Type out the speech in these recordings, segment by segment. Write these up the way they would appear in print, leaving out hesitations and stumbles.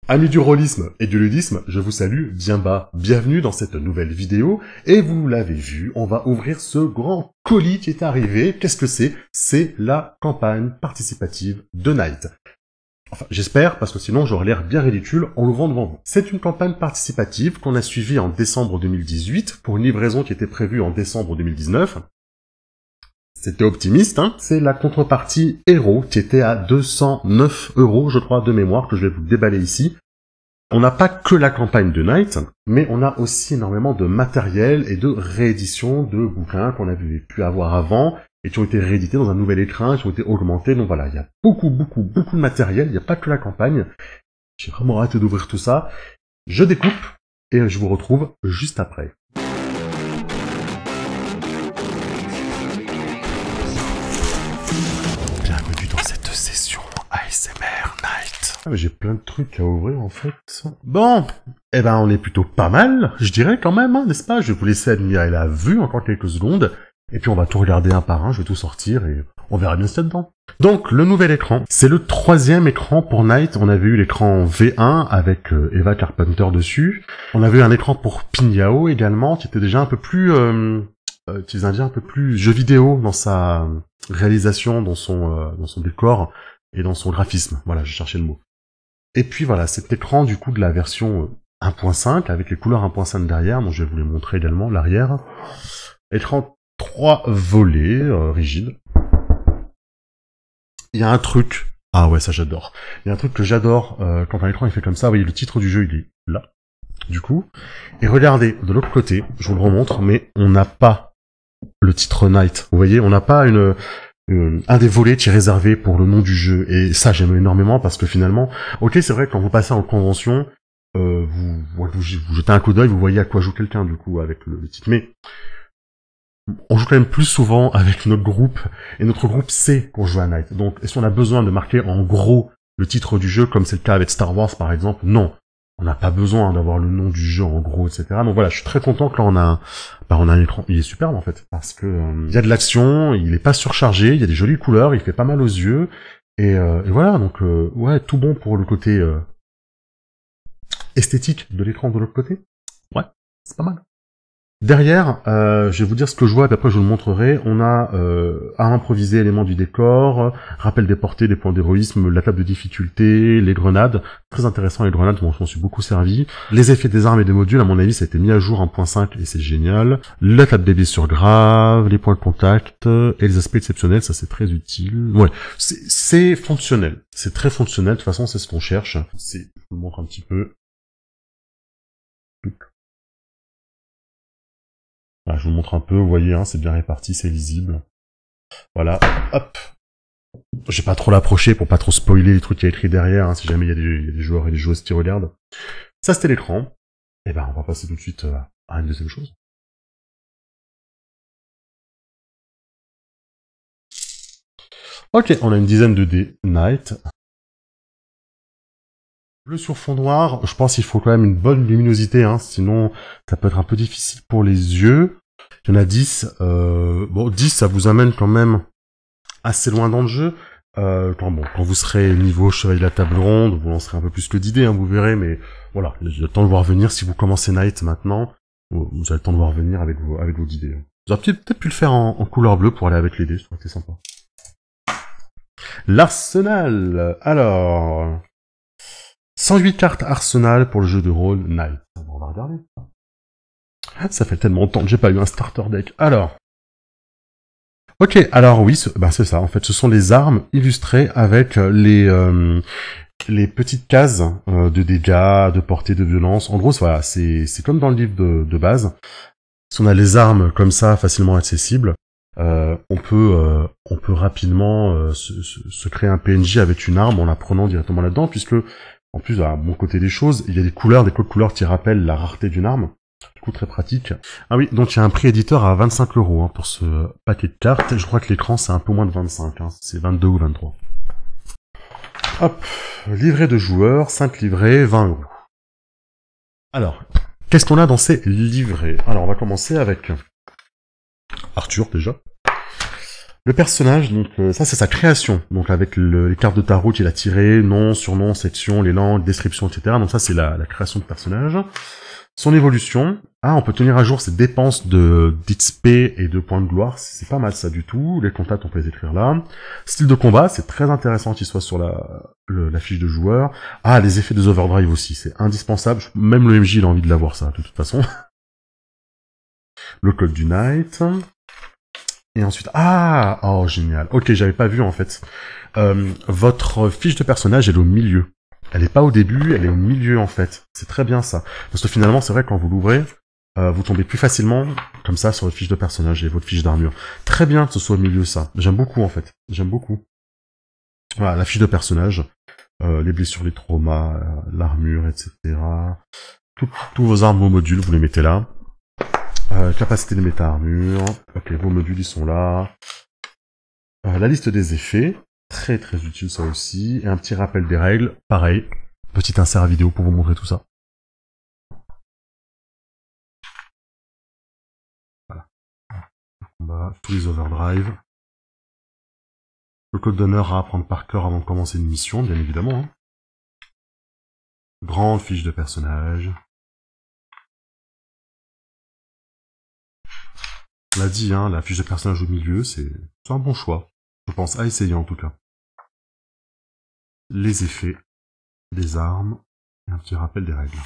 Amis du rôlisme et du ludisme, je vous salue bien bas. Bienvenue dans cette nouvelle vidéo. Et vous l'avez vu, on va ouvrir ce grand colis qui est arrivé. Qu'est-ce que c'est? C'est la campagne participative de Night. Enfin, j'espère, parce que sinon j'aurais l'air bien ridicule en l'ouvrant devant vous. C'est une campagne participative qu'on a suivie en décembre 2018 pour une livraison qui était prévue en décembre 2019. C'était optimiste, hein. C'est la contrepartie héros qui était à 209 €, je crois, de mémoire, que je vais vous déballer ici. On n'a pas que la campagne de Night, mais on a aussi énormément de matériel et de rééditions de bouquins qu'on avait pu avoir avant et qui ont été réédités dans un nouvel écrin, qui ont été augmentés. Donc voilà, il y a beaucoup de matériel, il n'y a pas que la campagne. J'ai vraiment hâte d'ouvrir tout ça. Je découpe et je vous retrouve juste après. Bienvenue dans cette session ASMR Night. Ah, j'ai plein de trucs à ouvrir en fait. Bon, eh ben on est plutôt pas mal, je dirais quand même, hein, n'est-ce pas? Je vais vous laisser admirer la vue encore quelques secondes, et puis on va tout regarder un par un, je vais tout sortir et on verra bien ce qu'il y a dedans. Donc le nouvel écran, c'est le 3e écran pour Night. On avait eu l'écran V1 avec Eva Carpenter dessus. On avait eu un écran pour Pinyao également, qui était déjà un peu plus... qui faisait un peu plus jeu vidéo dans sa réalisation, dans son décor et dans son graphisme. Voilà, j'ai cherché le mot. Et puis voilà, cet écran du coup de la version 1.5 avec les couleurs 1.5 derrière, dont je vais vous les montrer également, l'arrière. Écran 3 volets, rigide. Il y a un truc, ah ouais, ça j'adore. Il y a un truc que j'adore quand un écran il fait comme ça, vous voyez le titre du jeu il est là, du coup. Et regardez, de l'autre côté, je vous le remontre, mais on n'a pas le titre Night. Vous voyez, on n'a pas un des volets qui est réservé pour le nom du jeu. Et ça, j'aime énormément parce que finalement, ok, c'est vrai que quand vous passez en convention, vous jetez un coup d'œil, vous voyez à quoi joue quelqu'un, du coup, avec le titre. Mais on joue quand même plus souvent avec notre groupe, et notre groupe sait qu'on joue à Night. Donc, est-ce qu'on a besoin de marquer en gros le titre du jeu, comme c'est le cas avec Star Wars, par exemple? Non. On n'a pas besoin d'avoir le nom du jeu en gros, etc. Donc voilà, je suis très content que là on a un écran, il est superbe en fait, parce que il y a de l'action, il est pas surchargé, il y a des jolies couleurs, il fait pas mal aux yeux, et voilà, donc ouais, tout bon pour le côté esthétique de l'écran de l'autre côté. Ouais, c'est pas mal. Derrière, je vais vous dire ce que je vois, et puis après je vous le montrerai. On a à improviser éléments du décor, rappel des portées, des points d'héroïsme, la table de difficulté, les grenades. Très intéressant les grenades, bon, je m'en suis beaucoup servi. Les effets des armes et des modules, à mon avis, ça a été mis à jour 1.5 et c'est génial. La table des blessures graves, les points de contact, et les aspects exceptionnels, ça c'est très utile. Ouais, c'est fonctionnel. C'est très fonctionnel, de toute façon c'est ce qu'on cherche. Je vous montre un petit peu. Voilà, je vous montre un peu, vous voyez, hein, c'est bien réparti, c'est lisible. Voilà, hop. Je vais pas trop l'approcher pour pas trop spoiler les trucs qu'il y a écrit derrière, hein, si jamais il y a des joueurs et des joueuses qui regardent. Ça, c'était l'écran. Et ben, on va passer tout de suite à une deuxième chose. Ok, on a une dizaine de dés Night. Bleu sur fond noir, je pense qu'il faut quand même une bonne luminosité, hein, sinon ça peut être un peu difficile pour les yeux. Il y en a 10, bon 10 ça vous amène quand même assez loin dans le jeu. Quand vous serez niveau chevalier de la table ronde, vous lancerez un peu plus que d'idées, hein, vous verrez, mais voilà, il y a le temps de voir venir. Si vous commencez Night maintenant, vous avez le temps de voir venir avec vos idées. Vous auriez peut-être pu le faire en couleur bleue pour aller avec les dés, ça aurait été sympa. L'arsenal, alors... 108 cartes Arsenal pour le jeu de rôle Night. On va regarder. Ça fait tellement de temps que j'ai pas eu un starter deck. Alors. Ok, alors oui, c'est ça. En fait, ce sont les armes illustrées avec les petites cases de dégâts, de portée, de violence. En gros, voilà, c'est comme dans le livre de base. Si on a les armes comme ça, facilement accessibles, on peut rapidement se créer un PNJ avec une arme en la prenant directement là-dedans, puisque en plus, à mon côté des choses, il y a des codes de couleurs qui rappellent la rareté d'une arme. Du coup, très pratique. Ah oui, donc il y a un prix éditeur à 25 € hein, pour ce paquet de cartes. Je crois que l'écran, c'est un peu moins de 25. Hein. C'est 22 ou 23. Hop, livret de joueurs, 5 livrets, 20 €. Alors, qu'est-ce qu'on a dans ces livrets? Alors, on va commencer avec Arthur, déjà. Le personnage, donc ça c'est sa création, donc avec les cartes de tarot qu'il a tirées, nom, surnom, section, les langues, description, etc. Donc ça c'est la création de personnage. Son évolution, on peut tenir à jour ses dépenses d'XP et de points de gloire, c'est pas mal ça du tout. Les contacts on peut les écrire là. Style de combat, c'est très intéressant qu'il soit sur la fiche de joueur. Les effets des overdrive aussi, c'est indispensable. Même le MJ il a envie de l'avoir ça, de toute façon. Le code du Knight. Et ensuite, oh génial. Ok, j'avais pas vu en fait. Votre fiche de personnage, elle est au milieu. Elle est pas au début, elle est au milieu en fait. C'est très bien ça. Parce que finalement, c'est vrai quand vous l'ouvrez, vous tombez plus facilement comme ça sur votre fiche de personnage et votre fiche d'armure. Très bien que ce soit au milieu ça. J'aime beaucoup en fait. J'aime beaucoup. Voilà, la fiche de personnage, les blessures, les traumas, l'armure, etc. Tous vos armes, vos modules, vous les mettez là. Capacité de méta-armure. Ok, vos modules, ils sont là. La liste des effets. Très très utile ça aussi. Et un petit rappel des règles. Pareil. Petit insert vidéo pour vous montrer tout ça. Voilà. Combat, tous les overdrive. Le code d'honneur à apprendre par cœur avant de commencer une mission, bien évidemment. Hein. Grande fiche de personnage. On l'a dit, hein, la fiche de personnage au milieu, c'est un bon choix. Je pense à essayer en tout cas. Les effets, des armes, et un petit rappel des règles.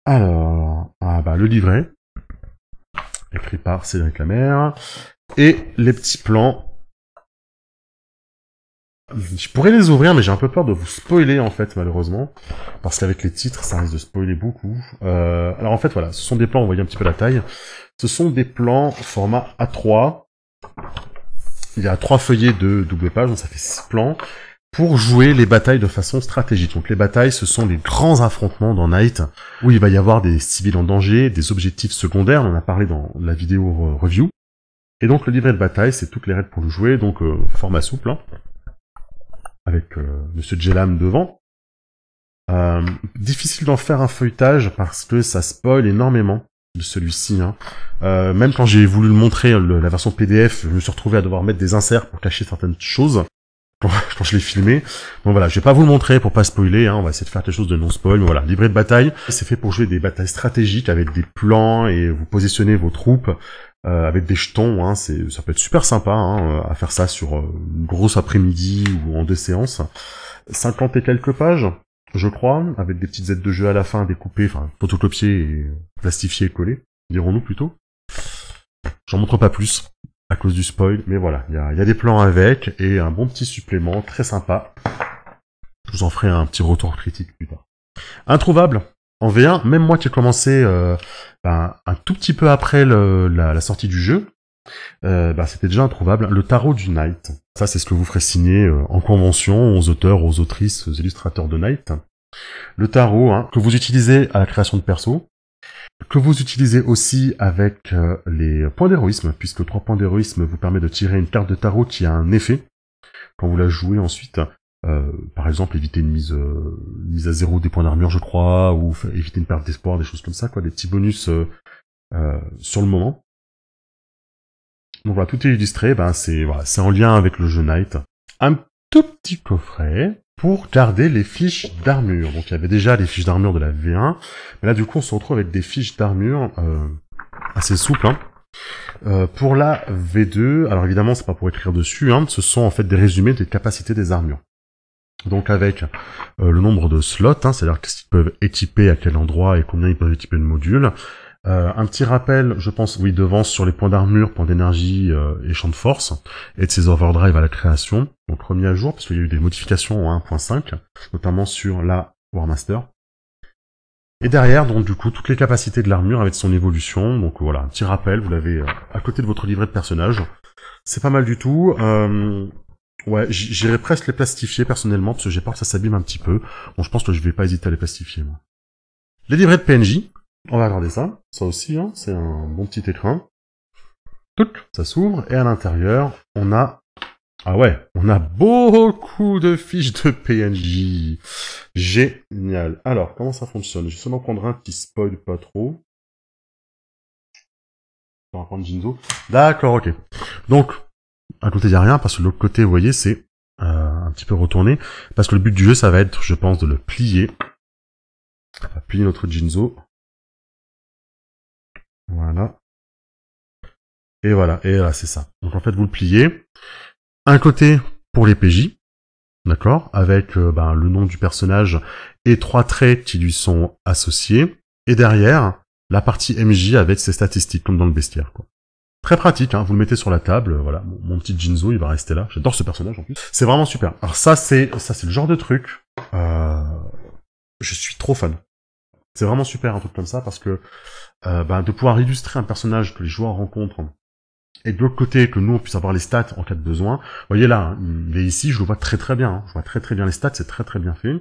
Alors, le livret, écrit par Cédric Lamère, et les petits plans. Je pourrais les ouvrir, mais j'ai un peu peur de vous spoiler en fait, malheureusement, parce qu'avec les titres, ça risque de spoiler beaucoup. Alors en fait, voilà, ce sont des plans, vous voyez un petit peu la taille. Ce sont des plans format A3. Il y a 3 feuillets de double page, donc ça fait 6 plans, pour jouer les batailles de façon stratégique. Donc les batailles, ce sont les grands affrontements dans Knight, où il va y avoir des civils en danger, des objectifs secondaires, on en a parlé dans la vidéo review. Et donc le livret de bataille, c'est toutes les règles pour le jouer, donc format souple, hein, avec Monsieur Jelam devant. Difficile d'en faire un feuilletage parce que ça spoil énormément de celui-ci. Hein. Même quand j'ai voulu le montrer, la version PDF, je me suis retrouvé à devoir mettre des inserts pour cacher certaines choses quand je l'ai filmé. Donc voilà, je vais pas vous le montrer pour pas spoiler, hein, on va essayer de faire quelque chose de non-spoil, mais voilà, livret de bataille, c'est fait pour jouer des batailles stratégiques avec des plans et vous positionnez vos troupes avec des jetons, hein, ça peut être super sympa hein, à faire ça sur une grosse après-midi ou en 2 séances. 50 et quelques pages, je crois, avec des petites aides de jeu à la fin découpées, enfin photocopiées et plastifiées et collées, dirons-nous plutôt. J'en montre pas plus à cause du spoil, mais voilà, il y a des plans avec et un bon petit supplément très sympa. Je vous en ferai un petit retour critique plus tard. Introuvable en V1, même moi qui ai commencé un tout petit peu après la sortie du jeu, c'était déjà introuvable. Le tarot du Knight, ça c'est ce que vous ferez signer en convention aux auteurs, aux autrices, aux illustrateurs de Knight. Le tarot que vous utilisez à la création de perso, que vous utilisez aussi avec les points d'héroïsme, puisque 3 points d'héroïsme vous permet de tirer une carte de tarot qui a un effet quand vous la jouez ensuite. Par exemple, éviter une mise à 0 des points d'armure, je crois, ou éviter une perte d'espoir, des choses comme ça, quoi, des petits bonus sur le moment. Donc voilà, tout est illustré, c'est en lien avec le jeu Knight. Un tout petit coffret pour garder les fiches d'armure. Donc il y avait déjà les fiches d'armure de la V1, mais là du coup on se retrouve avec des fiches d'armure assez souples. Hein. Pour la V2, alors évidemment c'est pas pour écrire dessus, hein, ce sont en fait des résumés des capacités des armures. Donc avec le nombre de slots, hein, c'est-à-dire qu'est-ce qu'ils peuvent équiper, à quel endroit et combien ils peuvent équiper de modules. Un petit rappel, je pense, oui, devant sur les points d'armure, points d'énergie et champ de force, et de ces overdrive à la création, donc remis à jour, parce qu'il y a eu des modifications en 1.5, notamment sur la War Master. Et derrière, donc du coup, toutes les capacités de l'armure avec son évolution, donc voilà, un petit rappel, vous l'avez à côté de votre livret de personnage. C'est pas mal du tout. Ouais, j'irais presque les plastifier personnellement, parce que j'ai peur que ça s'abîme un petit peu. Bon, je pense que je vais pas hésiter à les plastifier, moi. Les livrets de PNJ, on va regarder ça. Ça aussi, hein, c'est un bon petit écrin. Touc, ça s'ouvre, et à l'intérieur, on a... Ah ouais, on a beaucoup de fiches de PNJ. Génial. Alors, comment ça fonctionne? Je vais seulement prendre un qui spoil pas trop. Sur un point de Jinzo. D'accord, ok. Donc, à côté, il n'y a rien, parce que de l'autre côté, vous voyez, c'est un petit peu retourné. Parce que le but du jeu, ça va être, je pense, de le plier. On va plier notre Jinzo. Voilà. Et voilà, et là, c'est ça. Donc en fait, vous le pliez. Un côté pour les PJ, d'accord, avec le nom du personnage et 3 traits qui lui sont associés. Et derrière, la partie MJ avec ses statistiques, comme dans le bestiaire, quoi. Très pratique, hein, vous le mettez sur la table, voilà, mon petit Jinzo, il va rester là. J'adore ce personnage en plus. C'est vraiment super. Alors ça, c'est le genre de truc. Je suis trop fan. C'est vraiment super un truc comme ça parce que de pouvoir illustrer un personnage que les joueurs rencontrent et de l'autre côté que nous on puisse avoir les stats en cas de besoin. Vous voyez là, hein, il est ici, je le vois très très bien. Hein, je vois très très bien les stats, c'est très très bien fait.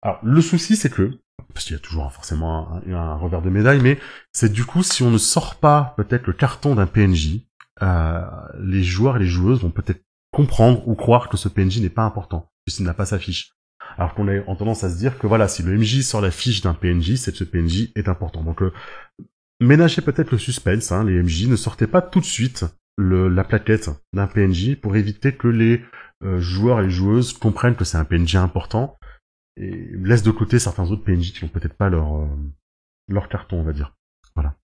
Alors le souci c'est que parce qu'il y a toujours forcément un revers de médaille, mais c'est du coup si on ne sort pas peut-être le carton d'un PNJ, les joueurs et les joueuses vont peut-être comprendre ou croire que ce PNJ n'est pas important puisqu'il n'a pas sa fiche. Alors qu'on a en tendance à se dire que voilà, si le MJ sort la fiche d'un PNJ, c'est que ce PNJ est important. Donc ménagez peut-être le suspense, hein, les MJ, ne sortez pas tout de suite la plaquette d'un PNJ pour éviter que les joueurs et les joueuses comprennent que c'est un PNJ important et laissent de côté certains autres PNJ qui n'ont peut-être pas leur carton, on va dire. Voilà.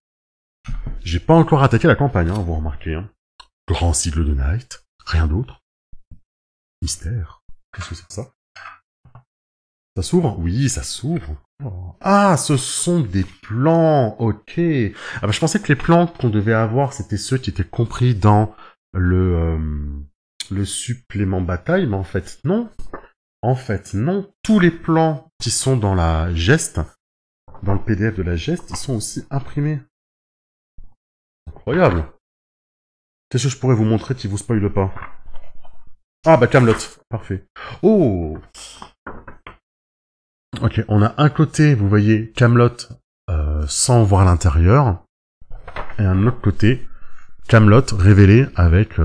J'ai pas encore attaqué la campagne, hein, vous remarquez. Hein. Grand sigle de Night, rien d'autre. Mystère. Qu'est-ce que c'est que ça? Ça s'ouvre? Oui, ça s'ouvre. Ah, ce sont des plans, ok. Ah bah, je pensais que les plans qu'on devait avoir, c'était ceux qui étaient compris dans le supplément bataille, mais en fait, non. En fait, non. Tous les plans qui sont dans la geste, dans le PDF de la geste, ils sont aussi imprimés. Incroyable. Qu'est-ce que je pourrais vous montrer qui vous spoile pas? Ah bah Camelot, parfait. Oh. Ok, on a un côté, vous voyez, Camelot sans voir l'intérieur, et un autre côté, Camelot révélé avec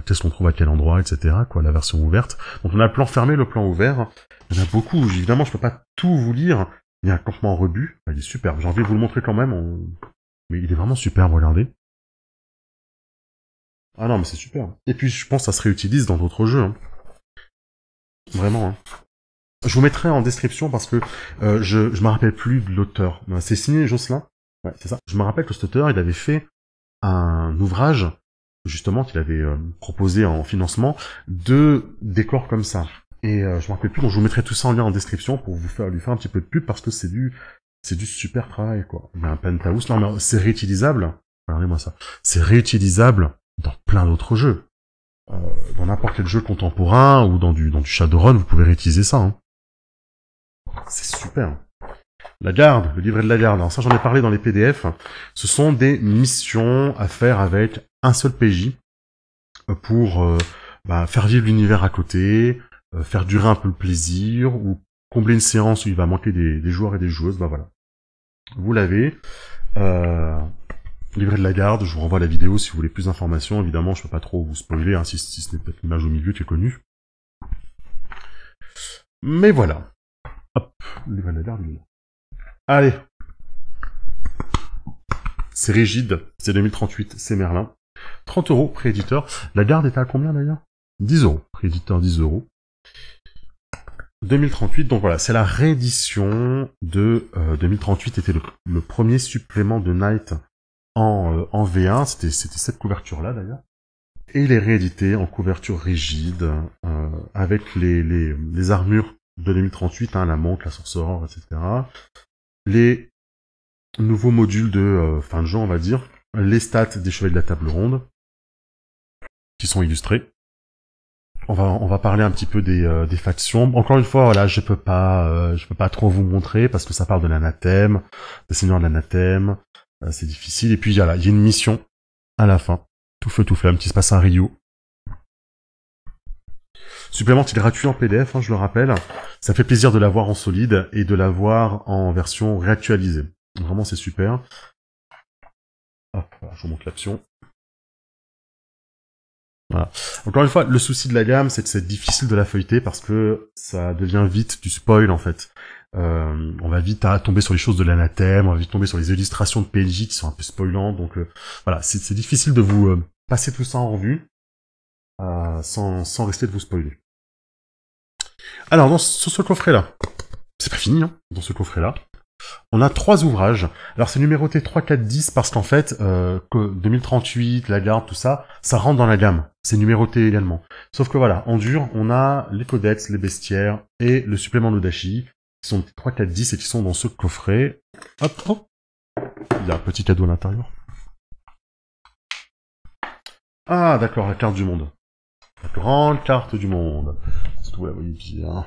qu'est-ce qu'on trouve à quel endroit, etc. quoi, la version ouverte. Donc on a le plan fermé, le plan ouvert. Il y en a beaucoup. Évidemment, je peux pas tout vous lire. Il y a un campement en rebut. Il est superbe. J'ai envie de vous le montrer quand même. Mais il est vraiment superbe. Regardez. Ah non, mais c'est super. Et puis je pense que ça se réutilise dans d'autres jeux. Hein. Vraiment. Hein. Je vous mettrai en description parce que je me rappelle plus de l'auteur. C'est signé Jocelyn. Ouais, c'est ça. Je me rappelle que cet auteur, il avait fait un ouvrage, justement, qu'il avait proposé en financement, de décors comme ça. Et je me rappelle plus, donc je vous mettrai tout ça en lien en description pour lui faire un petit peu de pub parce que c'est du super travail, quoi. Il y a un penthouse, non mais c'est réutilisable. Regardez-moi ça. C'est réutilisable dans plein d'autres jeux. Dans n'importe quel jeu contemporain ou dans du Shadowrun, vous pouvez réutiliser ça. Hein. C'est super. La garde, le livret de la garde. Alors ça, j'en ai parlé dans les PDF. Ce sont des missions à faire avec un seul PJ pour faire vivre l'univers à côté, faire durer un peu le plaisir ou combler une séance où il va manquer des joueurs et des joueuses. Bah voilà. Vous l'avez. Livret de la garde. Je vous renvoie à la vidéo si vous voulez plus d'informations. Évidemment, je peux pas trop vous spoiler, hein, si ce n'est peut-être l'image au milieu qui est connue. Mais voilà. Hop, livret de la garde. Allez. C'est rigide, c'est 2038, c'est Merlin. 30 €, pré-éditeur. La garde était à combien d'ailleurs? 10 €, pré-éditeur 10 €. 2038, donc voilà, c'est la réédition de 2038, était le premier supplément de Night en V1, c'était cette couverture-là d'ailleurs. Et il est réédité en couverture rigide, avec les armures de 2038, hein, la montre, la sorcereur, etc. Les nouveaux modules de fin de jeu, on va dire. Les stats des chevaliers de la table ronde, qui sont illustrés. On va parler un petit peu des factions. Encore une fois, voilà, je peux pas trop vous montrer parce que ça parle de l'anathème, des seigneurs de l'anathème. C'est difficile. Et puis voilà, il y a une mission à la fin. Tout feu, tout flamme, qui se passe à Rio. Supplément qui est gratuit en PDF, hein, je le rappelle. Ça fait plaisir de l'avoir en solide et de l'avoir en version réactualisée. Vraiment, c'est super. Hop, voilà, je vous montre l'option. Voilà. Encore une fois, le souci de la gamme, c'est que c'est difficile de la feuilleter parce que ça devient vite du spoil, en fait. On va vite tomber sur les choses de l'anathème, on va vite tomber sur les illustrations de PNJ qui sont un peu spoilantes, donc voilà, c'est difficile de vous passer tout ça en revue sans rester de vous spoiler. Alors, sur ce coffret-là, c'est pas fini, hein, dans ce coffret-là, on a 3 ouvrages. Alors c'est numéroté 3, 4, 10 parce qu'en fait, 2038, la garde, tout ça, ça rentre dans la gamme. C'est numéroté également. Sauf que voilà, en dur, on a les codex, les bestiaires et le supplément Nodashi, qui sont 3, 4, 10 et qui sont dans ce coffret. Hop, hop. Il y a un petit cadeau à l'intérieur. Ah d'accord, la carte du monde. La grande carte du monde. Si vous la voyez bien.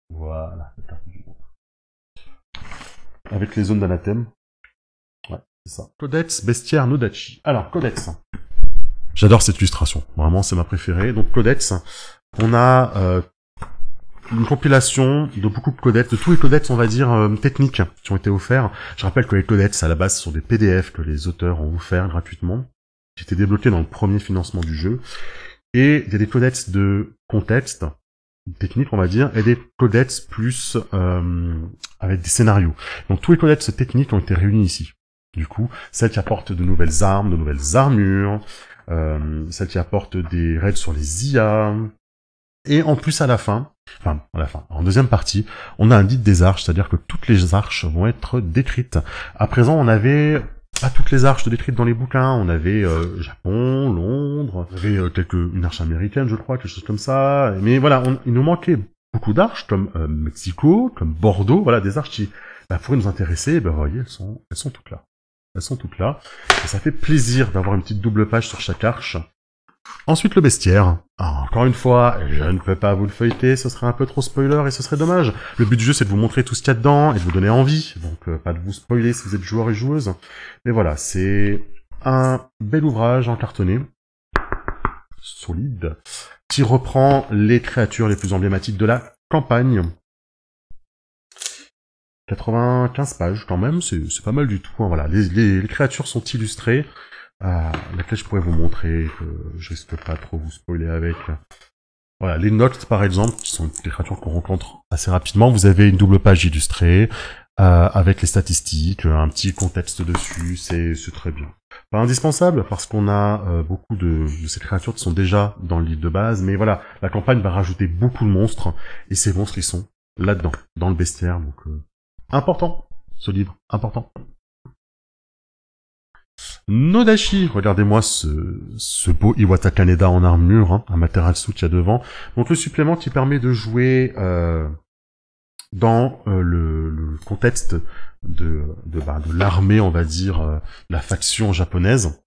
Voilà, la carte du monde. Avec les zones d'anathème. Ouais, c'est ça. Codex, bestiaire, Nodashi. Alors, Codex. J'adore cette illustration. Vraiment, c'est ma préférée. Donc, Codex, on a une compilation de beaucoup de codex, de tous les codex, on va dire, techniques qui ont été offerts. Je rappelle que les codex, à la base, sont des PDF que les auteurs ont offerts gratuitement, qui étaient débloqués dans le premier financement du jeu. Et il y a des codex de contexte, technique, on va dire, et des codex plus avec des scénarios. Donc tous les codex techniques ont été réunis ici. Du coup, celles qui apportent de nouvelles armes, de nouvelles armures, celles qui apportent des raids sur les IA, et en plus à la fin, en deuxième partie, on a un guide des arches, c'est-à-dire que toutes les arches vont être décrites. À présent, on avait pas toutes les arches décrites dans les bouquins, on avait Japon, Londres, on avait une arche américaine, je crois, quelque chose comme ça, mais voilà, il nous manquait beaucoup d'arches, comme Mexico, comme Bordeaux, voilà, des arches qui pourraient nous intéresser, vous voyez, elles sont toutes là. Elles sont toutes là, et ça fait plaisir d'avoir une petite double page sur chaque arche. Ensuite, le bestiaire. Alors, encore une fois, je ne peux pas vous le feuilleter, ce serait un peu trop spoiler et ce serait dommage. Le but du jeu, c'est de vous montrer tout ce qu'il y a dedans et de vous donner envie. Donc, pas de vous spoiler si vous êtes joueur et joueuse. Mais voilà, c'est un bel ouvrage en cartonné, solide, qui reprend les créatures les plus emblématiques de la campagne. 95 pages quand même, c'est pas mal du tout. Hein, voilà, les créatures sont illustrées. Laquelle je pourrais vous montrer, que je risque pas trop vous spoiler avec. Voilà, les notes par exemple, qui sont des créatures qu'on rencontre assez rapidement, vous avez une double page illustrée, avec les statistiques, un petit contexte dessus, c'est très bien. Pas indispensable, parce qu'on a beaucoup de ces créatures qui sont déjà dans le livre de base, mais voilà, la campagne va rajouter beaucoup de monstres, et ces monstres ils sont là-dedans, dans le bestiaire, donc important, ce livre, important. Nodashi, regardez-moi ce beau Iwata Kaneda en armure, hein, un Materasu qu'il y a devant. Donc le supplément qui permet de jouer dans le contexte de l'armée, on va dire, la faction japonaise.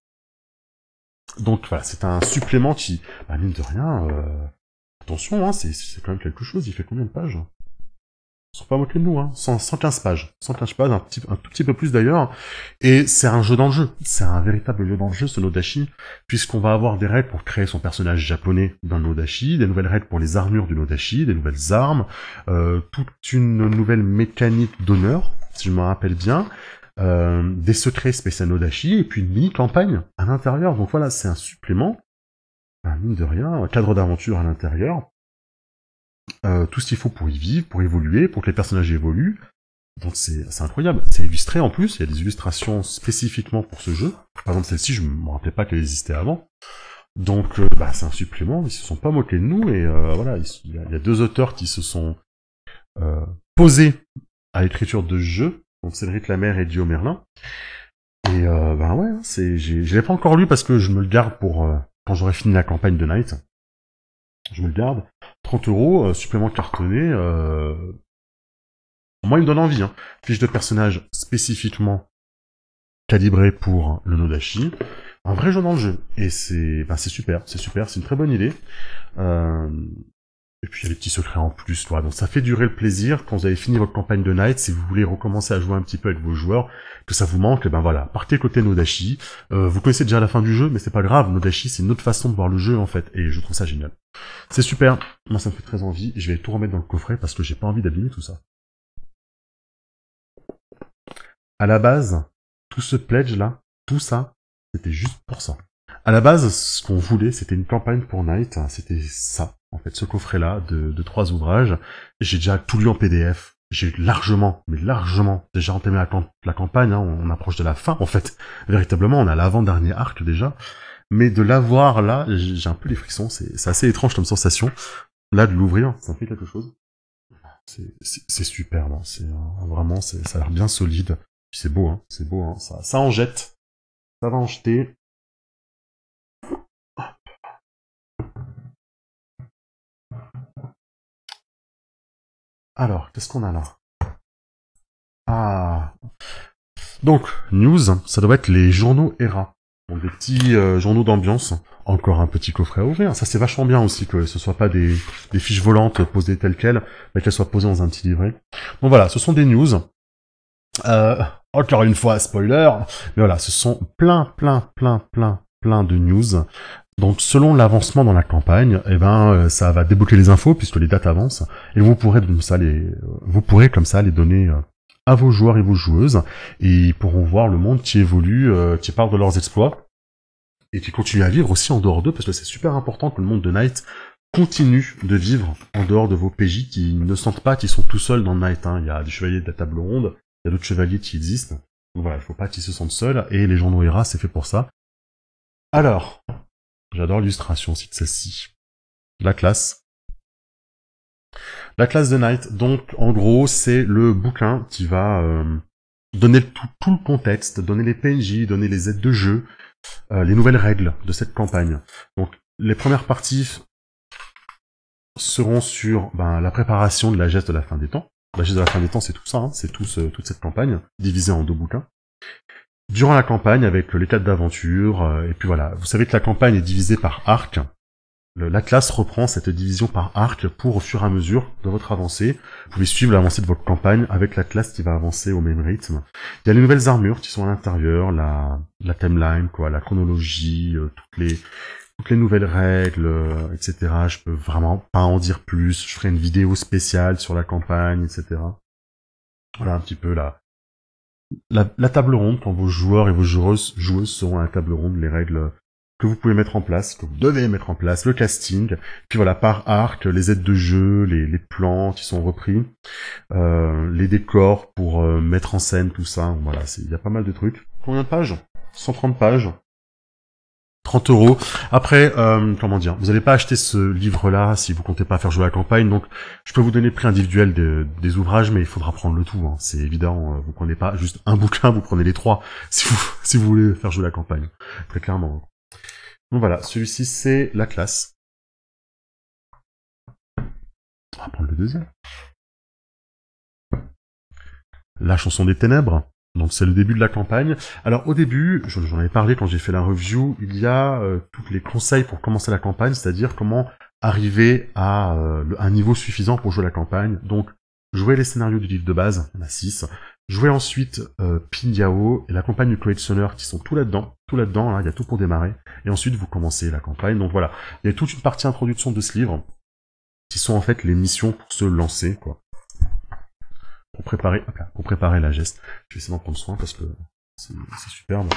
Donc voilà, c'est un supplément qui, mine de rien, attention, hein, c'est quand même quelque chose, il fait combien de pages ? Ils sont pas moqués de nous, hein. 115 pages. 115 pages, un tout petit peu plus d'ailleurs. Et c'est un jeu dans le jeu. C'est un véritable jeu dans le jeu, ce Nodashi, puisqu'on va avoir des raids pour créer son personnage japonais d'un Nodashi, des nouvelles raids pour les armures du Nodashi, des nouvelles armes, toute une nouvelle mécanique d'honneur, si je me rappelle bien, des secrets spécial Nodashi, et puis une mini-campagne à l'intérieur. Donc voilà, c'est un supplément, mine de rien, un cadre d'aventure à l'intérieur. Tout ce qu'il faut pour y vivre, pour évoluer, pour que les personnages évoluent. Donc c'est incroyable. C'est illustré en plus, il y a des illustrations spécifiquement pour ce jeu. Par exemple celle-ci, je me rappelais pas qu'elle existait avant. Donc c'est un supplément, ils se sont pas moqués de nous, et voilà, il y a 2 auteurs qui se sont posés à l'écriture de ce jeu, donc Cédric Lamère et Guillaume Merlin. Et ouais, je l'ai pas encore lu parce que je me le garde pour quand j'aurai fini la campagne de Night. Je me le garde. 30 €, supplément cartonné. Moi, il me donne envie. Hein. Fiche de personnage spécifiquement calibrée pour le Nodashi. Un vrai jeu dans le jeu. Et c'est super. C'est super. C'est une très bonne idée. Et puis, il y a des petits secrets en plus. Voilà. Donc, ça fait durer le plaisir. Quand vous avez fini votre campagne de Night, si vous voulez recommencer à jouer un petit peu avec vos joueurs, que ça vous manque, voilà. Partez côté Nodashi. Vous connaissez déjà la fin du jeu, mais c'est pas grave. Nodashi, c'est une autre façon de voir le jeu, en fait. Et je trouve ça génial. C'est super. Moi, ça me fait très envie. Je vais tout remettre dans le coffret parce que j'ai pas envie d'abîmer tout ça. À la base, tout ce pledge-là, tout ça, c'était juste pour ça. À la base, ce qu'on voulait, c'était une campagne pour Night. C'était ça, en fait, ce coffret-là de 3 ouvrages. J'ai déjà tout lu en PDF. j'ai largement, mais largement, déjà entamé la campagne, hein, on approche de la fin, en fait. Véritablement, on a l'avant-dernier arc, déjà. Mais de l'avoir, là, j'ai un peu les frissons, c'est assez étrange comme sensation. Là, de l'ouvrir, ça me fait quelque chose. C'est superbe, hein. C'est vraiment, ça a l'air bien solide. C'est beau, hein, ça en jette. Ça va en jeter. Alors, qu'est-ce qu'on a là? Ah. Donc, news, ça doit être les journaux ERA. Donc des petits journaux d'ambiance. Encore un petit coffret à ouvrir. Ça, c'est vachement bien aussi que ce soit pas des fiches volantes posées telles quelles, mais qu'elles soient posées dans un petit livret. Donc voilà, ce sont des news. Encore une fois, spoiler. Mais voilà, ce sont plein de news. Donc selon l'avancement dans la campagne, eh ben ça va débloquer les infos puisque les dates avancent et vous pourrez comme ça les donner à vos joueurs et vos joueuses et ils pourront voir le monde qui évolue, qui parle de leurs exploits et qui continue à vivre aussi en dehors d'eux parce que c'est super important que le monde de Night continue de vivre en dehors de vos PJ qui ne sentent pas qu'ils sont tout seuls dans Night. Hein. Il y a des chevaliers de la table ronde, il y a d'autres chevaliers qui existent. Donc voilà, il faut pas qu'ils se sentent seuls et les journaux ERA c'est fait pour ça. Alors, j'adore l'illustration aussi de celle-ci. La classe. La classe de Night, donc en gros, c'est le bouquin qui va donner tout le contexte, donner les PNJ, donner les aides de jeu, les nouvelles règles de cette campagne. Donc les premières parties seront sur la préparation de la geste de la fin des temps. La geste de la fin des temps, c'est tout ça, hein, c'est toute cette campagne, divisée en 2 bouquins. Durant la campagne, avec les 4 d'aventure, et puis voilà, vous savez que la campagne est divisée par arc. La classe reprend cette division par arc pour, au fur et à mesure de votre avancée, vous pouvez suivre l'avancée de votre campagne avec la classe qui va avancer au même rythme. Il y a les nouvelles armures qui sont à l'intérieur, la timeline, quoi, la chronologie, toutes les nouvelles règles, etc. Je peux vraiment pas en dire plus. Je ferai une vidéo spéciale sur la campagne, etc. Voilà un petit peu la table ronde, quand vos joueurs et vos joueuses seront à la table ronde, les règles que vous pouvez mettre en place, que vous devez mettre en place, le casting, puis voilà, par arc, les aides de jeu, les plans qui sont repris, les décors pour mettre en scène tout ça, voilà, il y a pas mal de trucs. Combien de pages? 130 pages. 30 €. Après, comment dire, vous n'allez pas acheter ce livre-là si vous comptez pas faire jouer la campagne, donc je peux vous donner le prix individuel des ouvrages, mais il faudra prendre le tout, hein. C'est évident, vous prenez pas juste un bouquin, vous prenez les 3, si vous voulez faire jouer la campagne, très clairement. Donc voilà, celui-ci c'est la classe. On va prendre le deuxième. La chanson des ténèbres. Donc c'est le début de la campagne. Alors au début, j'en avais parlé quand j'ai fait la review, il y a tous les conseils pour commencer la campagne, c'est-à-dire comment arriver à un niveau suffisant pour jouer la campagne. Donc jouer les scénarios du livre de base, il y en a 6. Jouer ensuite Pindiao et la campagne du collectionneur qui sont tout là-dedans, là, il y a tout pour démarrer. Et ensuite vous commencez la campagne. Donc voilà, il y a toute une partie introduction de ce livre qui sont en fait les missions pour se lancer, quoi. Pour préparer la geste. Je vais essayer d'en prendre soin parce que c'est superbe.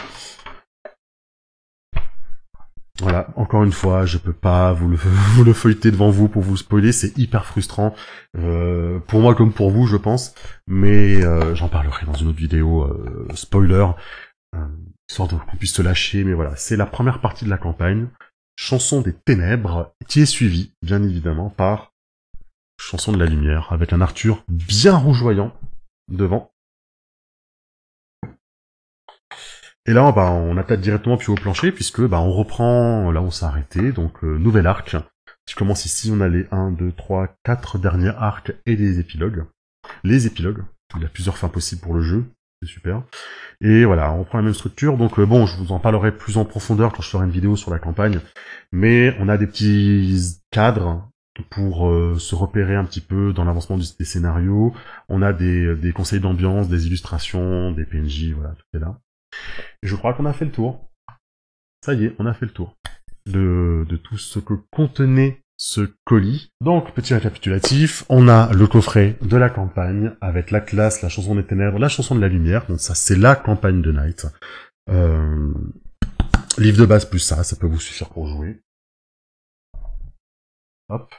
Voilà, encore une fois, je peux pas vous le feuilleter devant vous pour vous spoiler, c'est hyper frustrant, pour moi comme pour vous, je pense, mais j'en parlerai dans une autre vidéo, spoiler, histoire qu'on puisse se lâcher, mais voilà, c'est la première partie de la campagne, chanson des ténèbres, qui est suivie, bien évidemment, par chanson de la lumière, avec un Arthur bien rougeoyant devant. Et là, on attaque directement puis au plancher, puisque on reprend là où on s'est arrêté, donc nouvel arc. Je commence ici, on a les 1, 2, 3, 4 derniers arcs et les épilogues. Les épilogues, il y a plusieurs fins possibles pour le jeu, c'est super. Et voilà, on reprend la même structure, donc bon, je vous en parlerai plus en profondeur quand je ferai une vidéo sur la campagne, mais on a des petits cadres pour se repérer un petit peu dans l'avancement des scénarios. On a des conseils d'ambiance, des illustrations, des PNJ, voilà, tout est là. Et je crois qu'on a fait le tour. Ça y est, on a fait le tour de tout ce que contenait ce colis. Donc, petit récapitulatif, on a le coffret de la campagne avec la classe, la chanson des ténèbres, la chanson de la lumière. Donc ça, c'est la campagne de Night. Livre de base plus ça peut vous suffire pour jouer. Hop.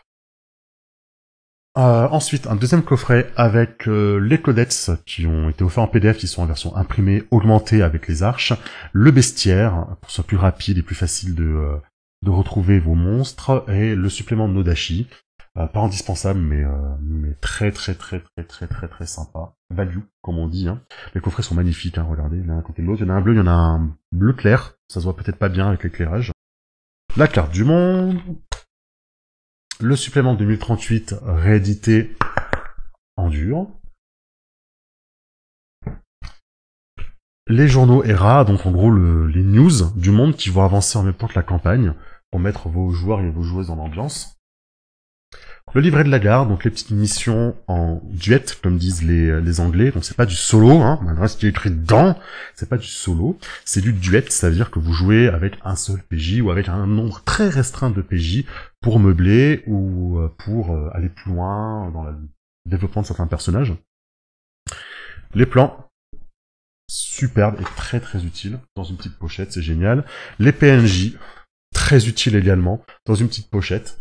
Ensuite, un deuxième coffret avec les codex qui ont été offerts en PDF, qui sont en version imprimée, augmentée avec les arches, le bestiaire, pour que ce soit plus rapide et plus facile de retrouver vos monstres, et le supplément de Nodashi. Pas indispensable, mais très sympa. Value, comme on dit. Hein. Les coffrets sont magnifiques, hein, regardez, l'un à côté de l'autre. Il y en a un bleu, il y en a un bleu clair. Ça se voit peut-être pas bien avec l'éclairage. La carte du monde. Le supplément 2038 réédité en dur. Les journaux ERA, donc en gros les news du monde qui vont avancer en même temps que la campagne pour mettre vos joueurs et vos joueuses dans l'ambiance. Le livret de la garde, donc les petites missions en duet, comme disent les Anglais. Donc c'est pas du solo, hein, malgré ce qui est écrit dedans, c'est pas du solo, c'est du duet, c'est-à-dire que vous jouez avec un seul PJ ou avec un nombre très restreint de PJ pour meubler ou pour aller plus loin dans le développement de certains personnages. Les plans, superbes et très utiles, dans une petite pochette, c'est génial. Les PNJ, très utiles également, dans une petite pochette.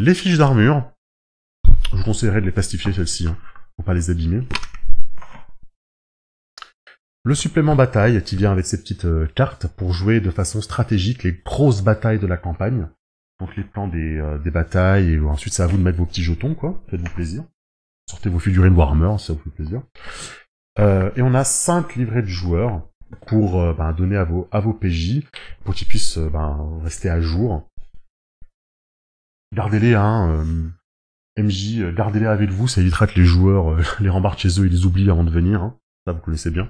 Les fiches d'armure, je vous conseillerais de les plastifier celles-ci, hein, pour pas les abîmer. Le supplément bataille qui vient avec ces petites cartes pour jouer de façon stratégique les grosses batailles de la campagne. Donc les plans des batailles, et ensuite c'est à vous de mettre vos petits jetons, quoi, faites-vous plaisir. Sortez vos figurines Warhammer, ça vous fait plaisir. Et on a 5 livrets de joueurs pour donner à vos PJ, pour qu'ils puissent rester à jour. Gardez-les, hein, MJ, gardez-les avec vous, ça évitera que les joueurs les rembarquent chez eux et les oublient avant de venir, hein. Ça vous connaissez bien.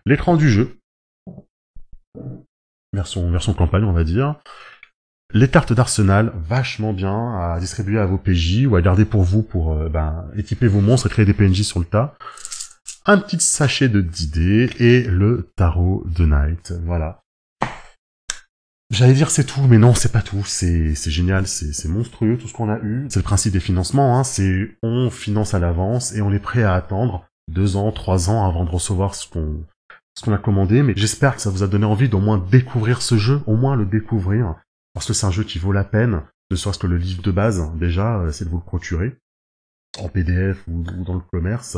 L'écran du jeu, version campagne on va dire. Les cartes d'arsenal, vachement bien à distribuer à vos PJ ou à garder pour vous pour équiper vos monstres et créer des PNJ sur le tas. Un petit sachet de 10 et le tarot de Night, voilà. J'allais dire c'est tout, mais non, c'est pas tout, c'est génial, c'est monstrueux tout ce qu'on a eu. C'est le principe des financements, hein, c'est on finance à l'avance et on est prêt à attendre 2 ans, 3 ans avant de recevoir ce qu'on a commandé, mais j'espère que ça vous a donné envie d'au moins découvrir ce jeu, au moins le découvrir, parce que c'est un jeu qui vaut la peine, ne serait-ce que le livre de base, déjà, c'est de vous le procurer, en PDF ou dans le commerce.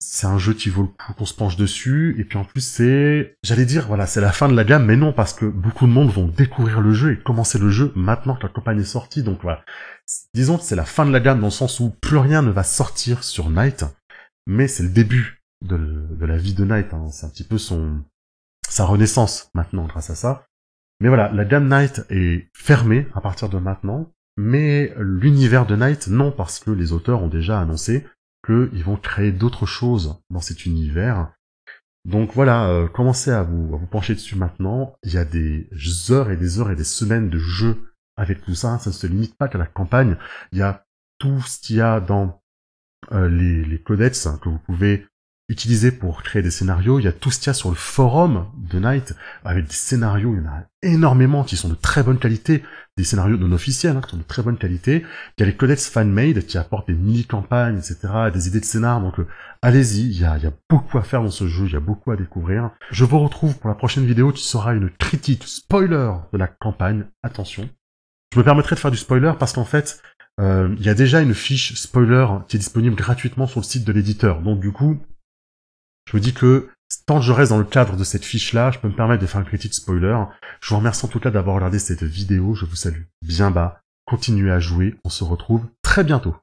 C'est un jeu qui vaut le coup qu'on se penche dessus, et puis en plus c'est... J'allais dire, voilà, c'est la fin de la gamme, mais non, parce que beaucoup de monde vont découvrir le jeu et commencer le jeu maintenant que la campagne est sortie, donc voilà. Disons que c'est la fin de la gamme dans le sens où plus rien ne va sortir sur Night, mais c'est le début de la vie de Night, hein. C'est un petit peu sa renaissance maintenant grâce à ça. Mais voilà, la gamme Night est fermée à partir de maintenant, mais l'univers de Night, non, parce que les auteurs ont déjà annoncé qu'ils vont créer d'autres choses dans cet univers. Donc voilà, commencez à vous pencher dessus maintenant. Il y a des heures et des heures et des semaines de jeu avec tout ça. Ça ne se limite pas qu'à la campagne. Il y a tout ce qu'il y a dans les codex que vous pouvez utiliser pour créer des scénarios. Il y a tout ce qu'il y a sur le forum de Night avec des scénarios. Il y en a énormément qui sont de très bonne qualité. Des scénarios non officiels qui sont de très bonne qualité. Il y a les codex fan-made qui apportent des mini-campagnes, etc., des idées de scénar. Donc allez-y, il y a beaucoup à faire dans ce jeu, il y a beaucoup à découvrir. Je vous retrouve pour la prochaine vidéo qui sera une critique spoiler de la campagne. Attention. Je me permettrai de faire du spoiler parce qu'en fait, il y a déjà une fiche spoiler qui est disponible gratuitement sur le site de l'éditeur. Donc du coup, je me dis que tant que je reste dans le cadre de cette fiche-là, je peux me permettre de faire une critique spoiler. Je vous remercie en tout cas d'avoir regardé cette vidéo. Je vous salue bien bas. Continuez à jouer. On se retrouve très bientôt.